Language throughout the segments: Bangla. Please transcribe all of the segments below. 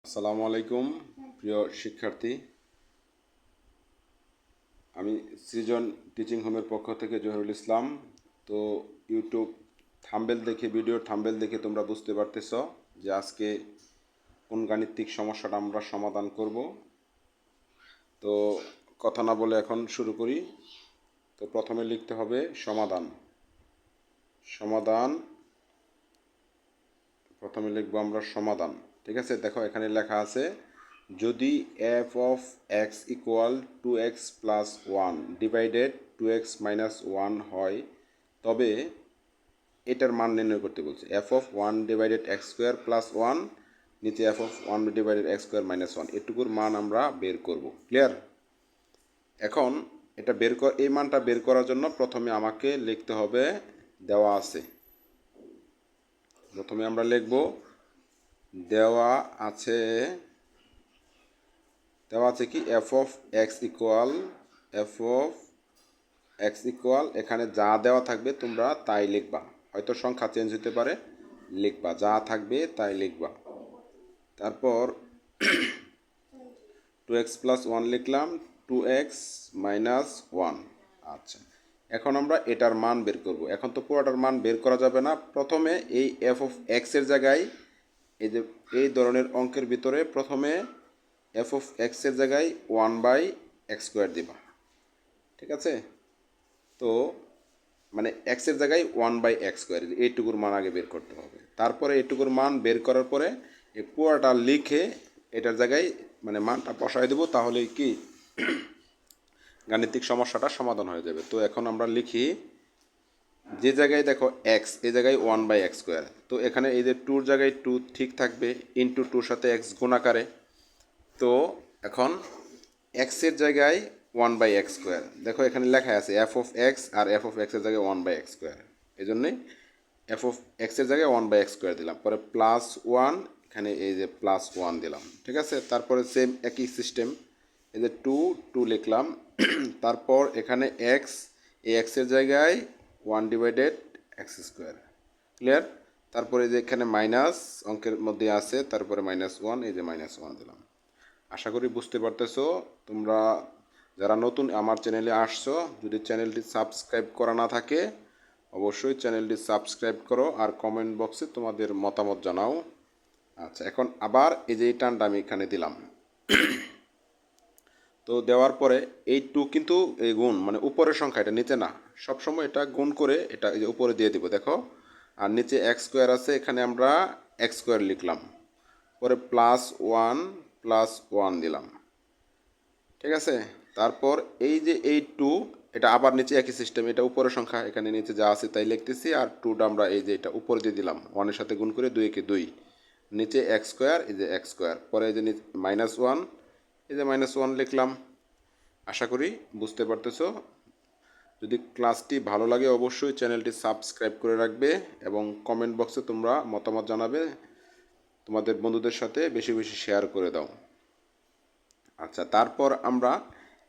আসসালামু আলাইকুম প্রিয় শিক্ষার্থী। আমি সৃজন টিচিং হোমের পক্ষ থেকে জহিরুল ইসলাম। তো ইউটিউব থাম্বেল দেখে, ভিডিওর থাম্বেল দেখে তোমরা বুঝতে পারতেছ যে আজকে কোন গাণিতিক সমস্যাটা আমরা সমাধান করব। তো কথা না বলে এখন শুরু করি। তো প্রথমে লিখতে হবে সমাধান। সমাধান প্রথমে লিখবো আমরা সমাধান। ঠিক আছে, দেখো এখানে লেখা আছে, যদি F of x equal 2x plus 1 divided 2x minus 1 হয়, তবে এটার মান নির্ণয় করতে বলছে। F of 1 divided x square plus 1, নিচে F of 1 divided x square minus 1, এটুকুর মান আমরা বের করব। ক্লিয়ার? এখন এটা এই মানটা বের করার জন্য প্রথমে আমাকে লিখতে হবে দেওয়া আছে। প্রথমে আমরা লিখব দেওয়া আছে কি এফ অফ এক্স ইকুয়াল এখানে যা দেওয়া থাকবে তোমরা তাই লিখবা। হয়তো সংখ্যা চেঞ্জ হতে পারে, লিখবা যা থাকবে তাই লিখবা। তারপর 2x প্লাস 1 লিখলাম, 2x মাইনাস 1। আচ্ছা, এখন আমরা এটার মান বের করব। এখন তো পুরোটার মান বের করা যাবে না। প্রথমে এই এফ অফ এক্সের জায়গায় এই ধরনের অঙ্কের ভিতরে প্রথমে এফ অফ এক্সের জায়গায় 1/x স্কোয়ার দিবা। ঠিক আছে? তো মানে এক্সের জায়গায় 1/x স্কোয়ার, এইটুকুর মান আগে বের করতে হবে। তারপরে এইটুকুর মান বের করার পরে এই পুরোটা লিখে এটার জায়গায় মানে মানটা বসায় দেবো, তাহলে কি গাণিতিক সমস্যাটা সমাধান হয়ে যাবে। তো এখন আমরা লিখি, যে জায়গায় দেখো এক্স, এই জায়গায় 1/x স্কোয়ার, তো এখানে এই যে 2 জায়গায় 2 ঠিক থাকবে, ইন্টু 2 সাথে এক্স গুণ আকারে। তো এখন এক্সের জায়গায় 1/x স্কোয়ার, দেখো এখানে লেখা আছে এফ অফ এক্স, আর এফ অফ এক্সের জায়গায় 1/x স্কোয়ার, এই জন্যই এফ অফ এক্সের জায়গায় 1/x স্কোয়ার দিলাম। পরে প্লাস 1, এখানে এই যে প্লাস 1 দিলাম। ঠিক আছে? তারপরে সেম একই সিস্টেম, এই যে 2 লিখলাম। তারপর এখানে এক্স, এই এক্সের জায়গায় 1/x স্কোয়ার। ক্লিয়ার? তারপরে যে এখানে মাইনাস অঙ্কের মধ্যে আছে, তারপরে -1, এই যে -1 দিলাম। আশা করি বুঝতে পারতেছো। তোমরা যারা নতুন আমার চ্যানেলে আসছো, যদি চ্যানেলটি সাবস্ক্রাইব করা না থাকে অবশ্যই চ্যানেলটি সাবস্ক্রাইব করো, আর কমেন্ট বক্সে তোমাদের মতামত জানাও। আচ্ছা, এখন আবার এই যে এই টানটা আমি এখানে দিলাম। তো দেওয়ার পরে এই 2 কিন্তু এই গুণ মানে উপরের সংখ্যা, এটা নিচে না। সবসময় এটা গুণ করে এটা এই যে উপরে দিয়ে দিব, দেখো। আর নিচে এক্স স্কোয়ার আছে, এখানে আমরা এক্স স্কোয়ার লিখলাম। পরে +1 দিলাম। ঠিক আছে? তারপর এই যে এই 2, এটা আবার নিচে একই সিস্টেম, এটা উপরের সংখ্যা, এখানে নিচে যা আছে তাই লিখতেছি। আর 2টা আমরা এই যে এটা উপরে দিয়ে দিলাম, 1-এর সাথে গুণ করে 2 × 2, নিচে এক্স স্কোয়ার, এই যে এক্স স্কোয়ার। পরে এই যে -1, এই যে -1 লিখলাম। আশা করি বুঝতে পারতেছো। যদি ক্লাসটি ভালো লাগে অবশ্যই চ্যানেলটি সাবস্ক্রাইব করে রাখবে, এবং কমেন্ট বক্সে তোমরা মতামত জানাবে। তোমাদের বন্ধুদের সাথে বেশি বেশি শেয়ার করে দাও। আচ্ছা, তারপর আমরা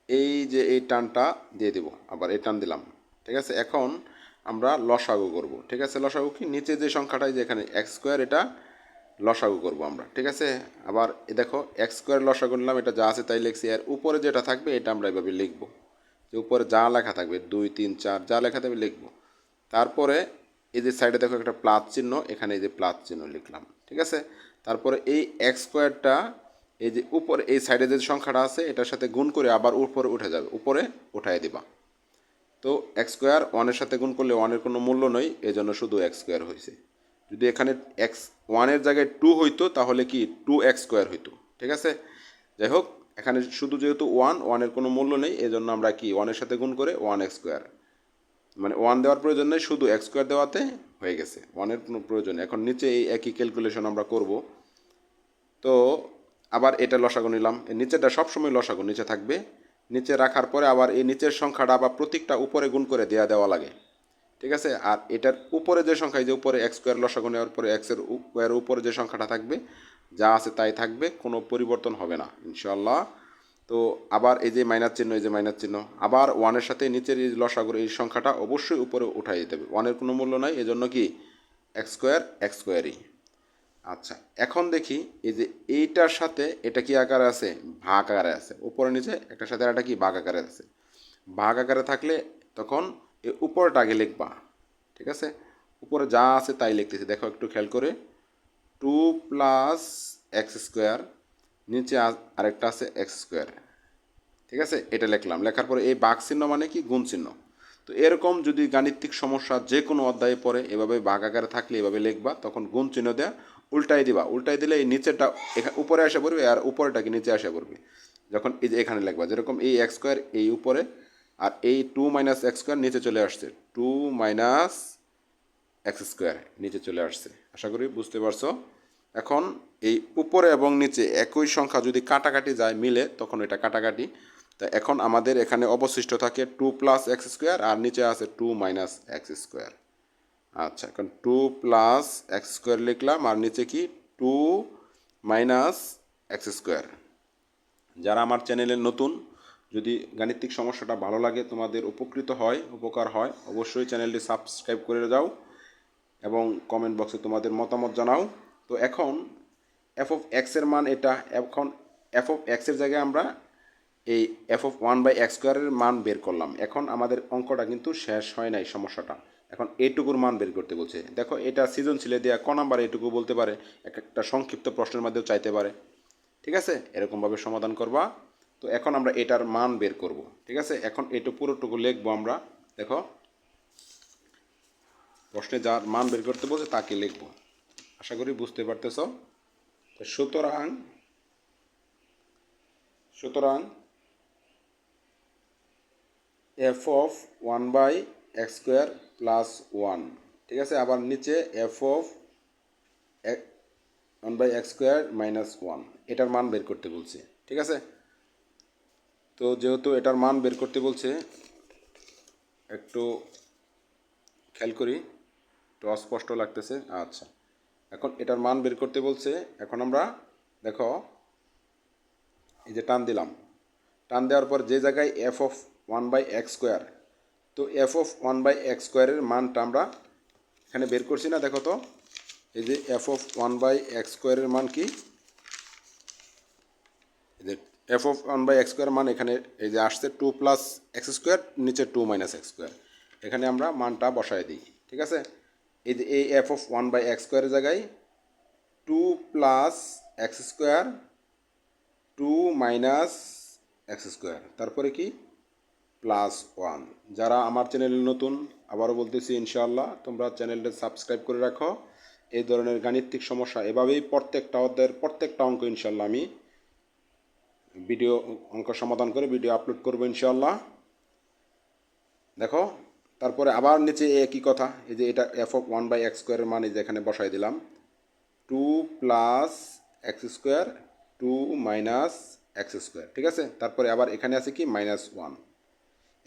এই যে এই টানটা দিয়ে দেব, আবার এই টান দিলাম। ঠিক আছে? এখন আমরা লসাগু করব। ঠিক আছে? লসাগু কি, নিচে যে সংখ্যাটা যে এখানে এক্স স্কোয়ার, এটা লসাগু করব আমরা। ঠিক আছে? আবার দেখো এক্স স্কোয়ার লসাগু নিলাম, এটা যা আছে তাই লিখছি। আর উপরে যেটা থাকবে এটা আমরা এভাবে লিখব, যে উপরে যা লেখা থাকবে 2, 3, 4 যা লেখা থাকবে লিখব। তারপরে এই যে সাইডে দেখো একটা প্লাস চিহ্ন, এখানে এই যে প্লাস চিহ্ন লিখলাম। ঠিক আছে? তারপরে এই এক্স স্কোয়ারটা এই যে উপরে এই সাইডে যে সংখ্যাটা আছে এটার সাথে গুণ করে আবার উপরে উঠে যাবে, উপরে উঠাই দিবা। তো এক্স স্কোয়ার 1-এর সাথে গুণ করলে 1-এর কোনো মূল্য নেই, এই জন্য শুধু এক্স স্কোয়ার হয়েছে। যদি এখানে 1-এর জায়গায় 2 হইতো তাহলে কি 2x স্কোয়ার হইতো। ঠিক আছে? যাই হোক, এখানে শুধু যেহেতু 1-এর কোনো মূল্য নেই, এই জন্য আমরা কি 1-এর সাথে গুণ করে 1x স্কোয়ার, মানে 1 দেওয়ার প্রয়োজন নেই, শুধু এক্স স্কোয়ার দেওয়াতে হয়ে গেছে, 1-এর কোনো প্রয়োজন নেই। এখন নিচে এই একই ক্যালকুলেশন আমরা করব। তো আবার এটা লসাগু নিলাম, এই নিচেটা সবসময় লসাগু নিচে থাকবে। নিচে রাখার পরে আবার এই নিচের সংখ্যাটা আবার প্রত্যেকটা উপরে গুণ করে দেওয়া লাগে। ঠিক আছে? আর এটার উপরে যে সংখ্যা, যে উপরে এক্স স্কোয়ার লসাগু নেওয়ার পরে এক্সের উপরে যে সংখ্যাটা থাকবে যা আছে তাই থাকবে, কোনো পরিবর্তন হবে না ইনশাআল্লাহ। তো আবার এই যে মাইনাস চিহ্ন, এই যে মাইনাস চিহ্ন, আবার 1-এর সাথে নিচের এই লসাগুর এই সংখ্যাটা অবশ্যই উপরে উঠাই দিতে হবে। 1-এর কোনো মূল্য নাই, এজন্য কি এক্স স্কোয়ারই। আচ্ছা, এখন দেখি এই যে এইটার সাথে এটা কি আকারে আছে, ভাগ আকারে আছে, উপরে নিচে একটার সাথে একটা কি ভাগ আকারে আছে। ভাগ আকারে থাকলে তখন এই উপরটা আগে লিখবা, ঠিক আছে। উপরে যা আছে তাই লিখতেছি, দেখো একটু খেয়াল করে, 2 + x², নিচে আরেকটা আছে x², ঠিক আছে। এটা লিখলাম, লেখার পরে এই ভাগ চিহ্ন মানে কি, গুণ চিহ্ন। তো এরকম যদি গাণিতিক সমস্যা যে কোনো অধ্যায়ে পড়ে এভাবে ভাগ আকারে থাকলে এভাবে লিখবা, তখন গুণ চিহ্ন দেয়া উল্টাই দিবা, উল্টাই দিলে এই নিচেরটা উপরে আসে পড়বে আর উপরেটা কি নিচে আসে পড়বে। যখন এই যে এখানে লিখবা, যেরকম এই x² এই উপরে আর এই 2 - x² নিচে চলে আসছে, 2 - x² নিচে চলে আসছে। আশা করি বুঝতে পারছো। এখন এই উপরে এবং নিচে একই সংখ্যা যদি কাটাকাটি যায় মিলে, তখন এটা কাটাকাটি। তা এখন আমাদের এখানে অবশিষ্ট থাকে 2 + x² আর নিচে আছে 2 - x²। আচ্ছা, এখন 2 + x² লিখলাম আর নিচে কি 2 - x²। যারা আমার চ্যানেলে নতুন, যদি গাণিতিক সমস্যাটা ভালো লাগে, তোমাদের উপকার হয়, অবশ্যই চ্যানেলটি সাবস্ক্রাইব করে যাও এবং কমেন্ট বক্সে তোমাদের মতামত জানাও। তো এখন f(x) এর মান এটা, এখন f(x) এর জায়গায় আমরা এই f(1/x²) এর মান বের করলাম। এখন আমাদের অঙ্কটা কিন্তু শেষ হয় নাই, সমস্যাটা এখন এইটুকুর মান বের করতে বলছে। দেখো এটা সৃজনশীলে দেওয়া ক নাম্বার এইটুকু বলতে পারে, একটা সংক্ষিপ্ত প্রশ্নের মধ্যেও চাইতে পারে, ঠিক আছে। এরকমভাবে সমাধান করবা। তো এখন আমরা এটার মান বের করব, ঠিক আছে। এখন এটা পুরোটুকু লিখবো আমরা। দেখো প্রশ্নে যার মান বের করতে বলছে তাকে লিখবো, আশা করি বুঝতে পারতেছ। তো সুতরাং সুতরাং f(1/x² + 1), ঠিক আছে। আবার নিচে f(1/x² - 1), এটার মান বের করতে বলছে, ঠিক আছে। তো যেহেতু এটার মান বের করতে বলছে, একটু খেয়াল করি, একটু অস্পষ্ট লাগতেছে। আচ্ছা, এখন এটার মান বের করতে বলছে। এখন আমরা দেখো এই যে টান দিলাম, টান দেওয়ার পর যে জায়গায় f(1/x²), তো f(1/x²) এর মানটা আমরা এখানে বের করছি না, দেখো তো এই যে f(1/x² এর মান কি, এই যে f(1/x²) মান এখানে এই যে আসছে 2 + x², নিচে 2 - x², এখানে আমরা মানটা বসায় দিই, ঠিক আছে। এই যে এই f(1/x² এর জায়গায় 2 + x², 2 - x², তারপরে কি +1। যারা আমার চ্যানেলে নতুন, আবারও বলতেছি, ইনশাআল্লাহ তোমরা চ্যানেলটা সাবস্ক্রাইব করে রাখো। এই ধরনের গাণিতিক সমস্যা এভাবেই প্রত্যেকটা অধ্যায়ের প্রত্যেকটা অঙ্ক ইনশাআল্লাহ আমি অঙ্ক সমাধান করে ভিডিও আপলোড করবো ইনশাআল্লাহ। দেখো তারপরে আবার নিচে একই কথা, এই যে এটা f(1/x²) এর মান এই যে এখানে বসাই দিলাম, 2 + x², 2 - x², ঠিক আছে। তারপরে আবার এখানে আছে কি -1।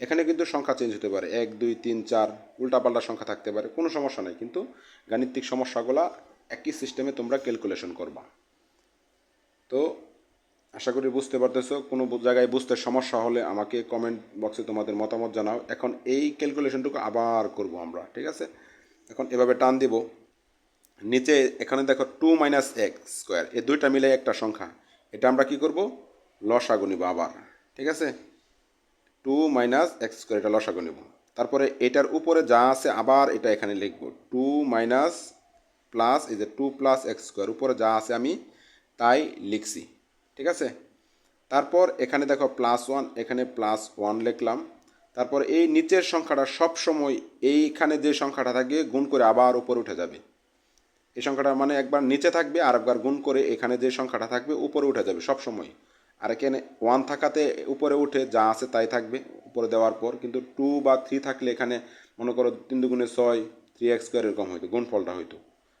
এখানে কিন্তু সংখ্যা চেঞ্জ হতে পারে, 1 2 3 4 উল্টাপাল্টা সংখ্যা থাকতে পারে, কোনো সমস্যা নেই, কিন্তু গাণিতিক সমস্যাগুলো একই সিস্টেমে তোমরা ক্যালকুলেশন করবা। তো আশা করি বুঝতে পারতেছো। কোনো জায়গায় বুঝতে সমস্যা হলে আমাকে কমেন্ট বক্সে তোমাদের মতামত জানাও। এখন এই ক্যালকুলেশনটুকু আবার করব আমরা, ঠিক আছে। এখন এভাবে টান দিব, নিচে এখানে দেখো 2 - x², এই দুইটা মিলে একটা সংখ্যা, এটা আমরা কি করব, লসাগু নিব আবার, ঠিক আছে। 2 - x², এটা লসাগু নিব। তারপরে এটার উপরে যা আছে আবার এটা এখানে লিখব, 2 মাইনাস প্লাস এই যে 2 + x², উপরে যা আছে আমি তাই লিখছি, ঠিক আছে। তারপর এখানে দেখো +1, এখানে +1 লিখলাম। তারপর এই নিচের সংখ্যাটা সব সময় এইখানে যে সংখ্যাটা থাকবে গুণ করে আবার উপরে উঠে যাবে। এই সংখ্যাটা মানে একবার নিচে থাকবে আর একবার গুণ করে এখানে যে সংখ্যাটা থাকবে উপরে উঠে যাবে সব সময়। আর এখানে 1 থাকাতে উপরে উঠে যা আছে তাই থাকবে উপরে দেওয়ার পর, কিন্তু 2 বা 3 থাকলে এখানে মনে করো 3 দুগুণে 6, 3x² এরকম হইতো, গুণফলটা হইতো।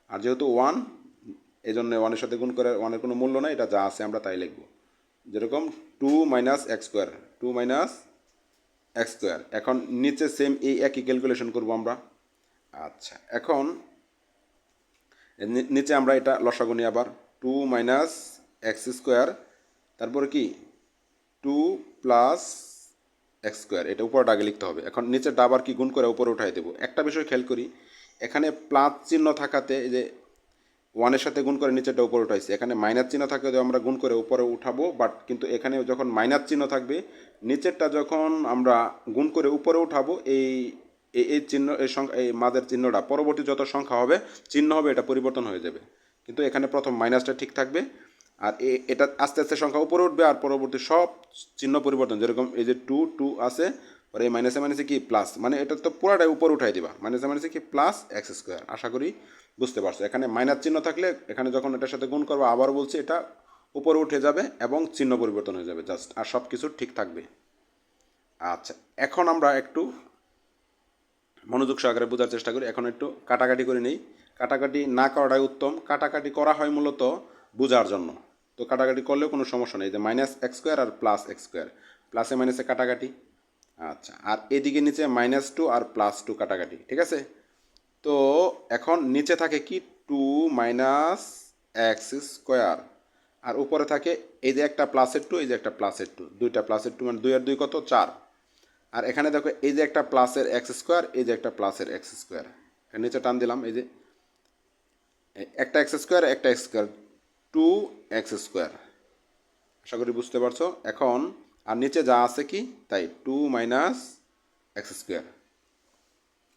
আর যেহেতু 1, এই জন্য 1-এর সাথে গুণ করে 1-এর কোনো মূল্য নাই, এটা যা আছে আমরা তাই লিখব। যেরকম 2 - x², 2 - x²। এখন নিচে সেম এই একই ক্যালকুলেশন করব আমরা। আচ্ছা, এখন নিচে আমরা এটা লসাগু নিই আবার, 2 - x², তারপরে কি 2 + x², এটা উপরটা আগে লিখতে হবে। এখন নিচেরটা আবার কি গুণ করে উপরে উঠাই দেবো। একটা বিষয় খেয়াল করি, এখানে প্লাস চিহ্ন থাকাতে এই যে ওয়ানের সাথে গুণ করে নিচেরটা উপরে উঠাইছি। এখানে মাইনাস চিহ্ন থাকলে যদি আমরা গুণ করে উপরে উঠাবো, বাট কিন্তু এখানে যখন মাইনাস চিহ্ন থাকবে, নিচেরটা যখন আমরা গুণ করে উপরে উঠাবো, এই চিহ্ন, এই সংখ্যা, এই মাঝের চিহ্নটা পরবর্তী যত সংখ্যা হবে চিহ্ন হবে এটা পরিবর্তন হয়ে যাবে। কিন্তু এখানে প্রথম মাইনাসটা ঠিক থাকবে, আর এটা আস্তে আস্তে সংখ্যা উপরে উঠবে, আর পরবর্তী সব চিহ্ন পরিবর্তন, যেরকম এই যে টু টু আছে, আর এই মাইনাসে মাইনাসে কি প্লাস, মানে এটা তো পুরাটাই উপরে উঠাই দিবা, মাইনাসে মাইনাসে কি প্লাস এক্স স্কোয়ার। আশা করি বুঝতে পারছো। এখানে মাইনাস চিহ্ন থাকলে এখানে যখন এটার সাথে গুণ করবো, আবার বলছি, এটা উপরে উঠে যাবে এবং চিহ্ন পরিবর্তন হয়ে যাবে জাস্ট, আর সব কিছু ঠিক থাকবে। আচ্ছা, এখন আমরা একটু মনোযোগ সহকারে বোঝার চেষ্টা করি। এখন একটু কাটাকাটি করে নিই। কাটাকাটি না করাটাই উত্তম। কাটাকাটি করা হয় মূলত বোঝার জন্য, তো কাটাকাটি করলেও কোনো সমস্যা নেই। যে মাইনাস এক্স স্কোয়ার আর প্লাস এক্স স্কোয়ার, প্লাসে মাইনাসে কাটাকাটি। আচ্ছা, আর এদিকে নিচে মাইনাস টু আর প্লাস টু কাটাকাটি, ঠিক আছে। তো এখন নিচে থাকে কি, টু মাইনাস এক্স স্কোয়ার, আর উপরে থাকে এই যে একটা প্লাসের টু, এই যে একটা প্লাসের টু, দুইটা প্লাসের টু, মানে দুই আর দুই কত, চার। আর এখানে দেখো এই যে একটা প্লাসের এক্স স্কোয়ার, এই যে একটা প্লাসের এক্স স্কোয়ার, নিচে টান দিলাম, এই যে একটা এক্স স্কোয়ার, একটা X square, two X square. আশা করি বুঝতে পারছো। এখন আর নিচে যা আছে কি তাই, টু মাইনাস এক্স স্কোয়ার।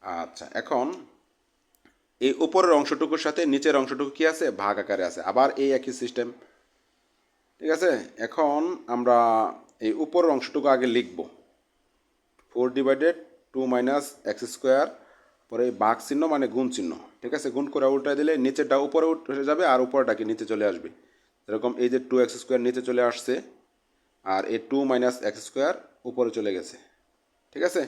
আচ্ছা, এখন এই উপরের অংশটুকুর সাথে নিচের অংশটুকু কি আছে, ভাগ আকারে আছে, আবার এই একই সিস্টেম, ঠিক আছে। এখন আমরা এই উপরের অংশটুকু আগে লিখব, 4/2 মাইনাস এক্স স্কোয়ার, পরে ভাগ চিহ্ন মানে গুণ চিহ্ন, ঠিক আছে। গুণ করে উল্টায় দিলে নিচেরটা উপরে উঠে যাবে, আর উপরটা কি নিচে চলে আসবে। এরকম এই যে টু এক্স স্কোয়ার নিচে চলে আসছে, আর এই টু মাইনাস এক্স স্কোয়ার উপরে চলে গেছে, ঠিক আছে।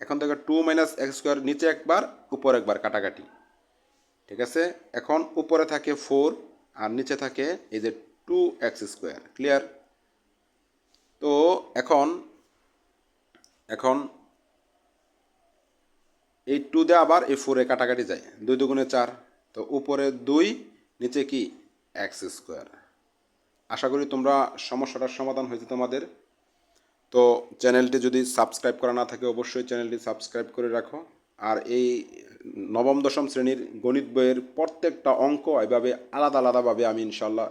এখন দেখো টু মাইনাস এক্স স্কোয়ার নিচে একবার, উপর একবার, কাটাকাটি, ঠিক আছে। এখন উপরে থাকে ফোর, আর নিচে থাকে এই যে টু এক্স স্কোয়ার, ক্লিয়ার। তো এখন এখন এই টু দিয়ে আবার এই ফোরে কাটাকাটি যায়, দুই দুগুণে চার, তো উপরে দুই, নিচে কি এক্স স্কোয়ার। আশা করি তোমরা সমস্যাটার সমাধান হয়েছে তোমাদের। তো চ্যানেলটি যদি সাবস্ক্রাইব করা না থাকে, অবশ্যই চ্যানেলটি সাবস্ক্রাইব করে রাখো। আর এই নবম দশম শ্রেণীর গণিত বইয়ের প্রত্যেকটা অঙ্ক এভাবে আলাদা আলাদাভাবে আমি ইনশাল্লাহ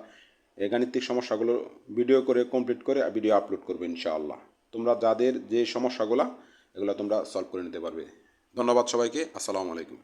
এই গাণিতিক সমস্যাগুলো ভিডিও করে কমপ্লিট করে ভিডিও আপলোড করবো ইনশাআল্লাহ। তোমরা যাদের যে সমস্যাগুলো, এগুলো তোমরা সলভ করে নিতে পারবে। ধন্যবাদ সবাইকে। আসসালামু আলাইকুম।